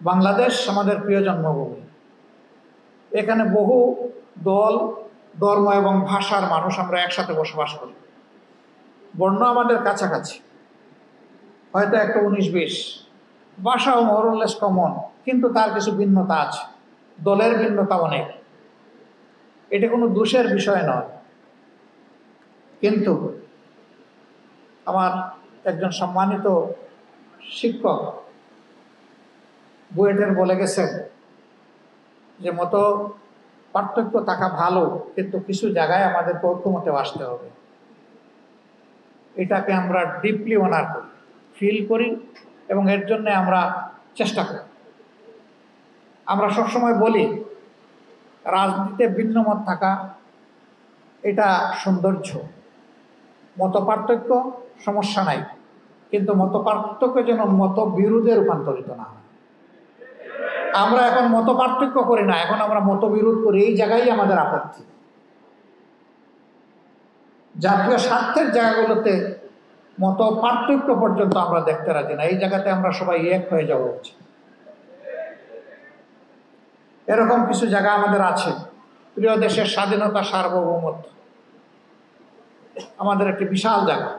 বাংলাদেশ আমাদের প্রিয় জন্মভূমি। এখানে বহু দল, ধর্ম এবং ভাষার মানুষ আমরা একসাথে বসবাস করি। বর্ণ আমাদের কাছাকাছি, হয়তো একটা 19-20, ভাষাও মোরলেস কমন, কিন্তু তার কিছু ভিন্নতা আছে, দলের ভিন্নতা অনেক। এটা কোনো দোষের বিষয় নয়। কিন্তু আমার একজন সম্মানিত শিক্ষক বুয়েটের বলে গেছেন যে মতো পার্থক্য থাকা ভালো, কিন্তু কিছু জায়গায় আমাদেরকে ঐক্যমতে আসতে হবে। এটাকে আমরা ডিপলি অনার করি, ফিল করি, এবং এর জন্য আমরা চেষ্টা করি। আমরা সবসময় বলি রাজনীতিতে ভিন্ন মত থাকা এটা সৌন্দর্য, মত পার্থক্য সমস্যা নাই, কিন্তু মত পার্থক্য যেন মত বিরোধে রূপান্তরিত না হয়। আমরা এখন মত পার্থক্য করি না, এখন আমরা মতবিরোধ করি। এই জায়গায় আমাদের আপত্তি। জাতীয় স্বার্থের জায়গাগুলোতে মত পার্থক্য পর্যন্ত আমরা দেখতে রাজি না। এই জায়গাতে আমরা সবাই এক হয়ে যাওয়া উচিত। এরকম কিছু জায়গা আমাদের আছে। প্রিয় দেশের স্বাধীনতা, সার্বভৌমত্ব আমাদের একটি বিশাল জায়গা।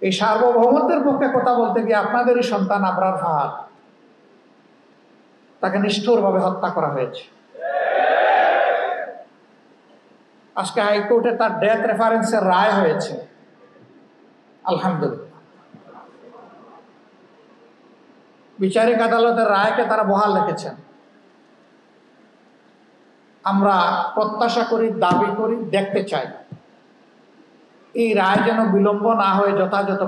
এই সার্বভৌমত্বের পক্ষে কথা বলতে গিয়ে আপনাদেরই সন্তান আবরার ফাহাদ, তাকে নিষ্ঠুরভাবে হত্যা করা হয়েছে। আজকে হাইকোর্টে তার ডেথ রেফারেন্সের রায় হয়েছে, আলহামদুলিল্লাহ। বিচারিক আদালতের রায়কে তারা বহাল রেখেছেন। আমরা প্রত্যাশা করি, দাবি করি, দেখতে চাই এই রায় যেন বিলম্ব না হয়ে যথাযথ